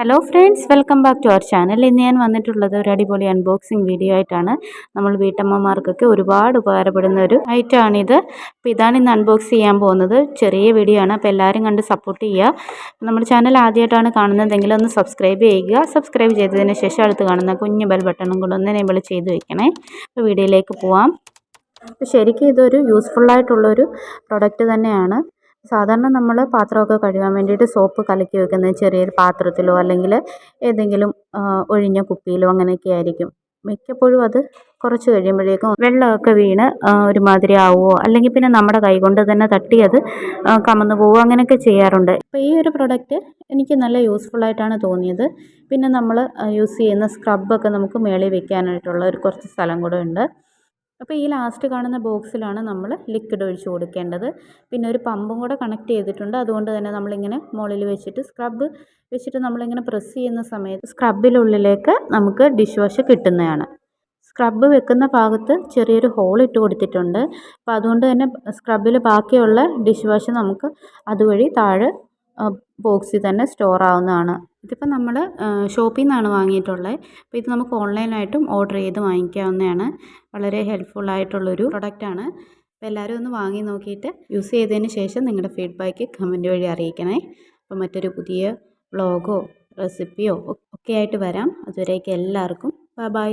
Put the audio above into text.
Hello friends, welcome back to our channel. ഇന്ന് ഞാൻ വന്നിട്ടുള്ളത് ഒരു അടിപൊളി അൺബോക്സിങ് വീഡിയോ ആയിട്ടാണ്. നമ്മൾ വീട്ടമ്മമാർക്കൊക്കെ ഒരുപാട് ഉപകാരപ്പെടുന്ന ഒരു ഐറ്റമാണിത്. അപ്പോൾ ഇതാണ് ഇന്ന് അൺബോക്സ് ചെയ്യാൻ പോകുന്നത്. ചെറിയ വീഡിയോ ആണ്, അപ്പോൾ എല്ലാവരും കണ്ട് സപ്പോർട്ട് ചെയ്യുക. നമ്മുടെ ചാനൽ ആദ്യമായിട്ടാണ് കാണുന്നതെങ്കിൽ ഒന്ന് സബ്സ്ക്രൈബ് ചെയ്യുക. സബ്സ്ക്രൈബ് ചെയ്തതിന് ശേഷം അടുത്ത് കാണുന്ന കുഞ്ഞു ബെൽ ബട്ടണും കൂടെ ഒന്ന് എനേബിൾ ചെയ്ത് വെക്കണേ. അപ്പോൾ വീഡിയോയിലേക്ക് പോവാം. അപ്പോൾ ശരിക്കും ഇതൊരു യൂസ്ഫുള്ളായിട്ടുള്ളൊരു പ്രൊഡക്റ്റ് തന്നെയാണ്. സാധാരണ നമ്മൾ പാത്രമൊക്കെ കഴുകാൻ വേണ്ടിയിട്ട് സോപ്പ് കലക്കി വെക്കുന്നത് ചെറിയൊരു പാത്രത്തിലോ അല്ലെങ്കിൽ ഏതെങ്കിലും ഒഴിഞ്ഞ കുപ്പിയിലോ അങ്ങനെയൊക്കെ ആയിരിക്കും. മിക്കപ്പോഴും അത് കുറച്ച് കഴിയുമ്പോഴേക്കും വെള്ളമൊക്കെ വീണ് ഒരുമാതിരി ആവുമോ അല്ലെങ്കിൽ പിന്നെ നമ്മുടെ കൈ കൊണ്ട് തന്നെ തട്ടി അത് കമന്ന് പോവുമോ അങ്ങനെയൊക്കെ ചെയ്യാറുണ്ട്. അപ്പോൾ ഈ ഒരു പ്രൊഡക്റ്റ് എനിക്ക് നല്ല യൂസ്ഫുള്ളായിട്ടാണ് തോന്നിയത്. പിന്നെ നമ്മൾ യൂസ് ചെയ്യുന്ന സ്ക്രബൊക്കെ നമുക്ക് മേളിൽ വെക്കാനായിട്ടുള്ള ഒരു കുറച്ച് സ്ഥലം കൂടെ ഉണ്ട്. അപ്പോൾ ഈ ലാസ്റ്റ് കാണുന്ന ബോക്സിലാണ് നമ്മൾ ലിക്വിഡ് ഒഴിച്ച് കൊടുക്കേണ്ടത്. പിന്നെ ഒരു പമ്പും കൂടെ കണക്ട് ചെയ്തിട്ടുണ്ട്. അതുകൊണ്ട് തന്നെ നമ്മളിങ്ങനെ മുകളിൽ വെച്ചിട്ട് സ്ക്രബ് വെച്ചിട്ട് നമ്മളിങ്ങനെ പ്രസ് ചെയ്യുന്ന സമയത്ത് സ്ക്രബിനുള്ളിലേക്ക് നമുക്ക് ഡിഷ് വാഷ് കിട്ടുന്നതാണ്. സ്ക്രബ് വെക്കുന്ന ഭാഗത്ത് ചെറിയൊരു ഹോൾ ഇട്ട് കൊടുത്തിട്ടുണ്ട്. അപ്പോൾ അതുകൊണ്ട് തന്നെ സ്ക്രബിൽ ബാക്കിയുള്ള ഡിഷ് വാഷ് നമുക്ക് അതുവഴി താഴെ ബോക്സിൽ തന്നെ സ്റ്റോർ ആവുന്നതാണ്. ഇതിപ്പോൾ നമ്മൾ ഷോപ്പിൽ നിന്നാണ് വാങ്ങിയിട്ടുള്ളത്. അപ്പോൾ ഇത് നമുക്ക് ഓൺലൈനായിട്ടും ഓർഡർ ചെയ്ത് വാങ്ങിക്കാവുന്നതാണ്. വളരെ ഹെൽപ്ഫുള്ളായിട്ടുള്ളൊരു പ്രൊഡക്റ്റാണ്. അപ്പോൾ എല്ലാവരും ഒന്ന് വാങ്ങി നോക്കിയിട്ട് യൂസ് ചെയ്തതിന് ശേഷം നിങ്ങളുടെ ഫീഡ്ബാക്ക് കമൻറ്റ് വഴി അറിയിക്കണേ. അപ്പോൾ മറ്റൊരു പുതിയ വ്ളോഗോ റെസിപ്പിയോ ഒക്കെ ആയിട്ട് വരാം. അതുവരേക്കും എല്ലാവർക്കും ബൈ ബൈ.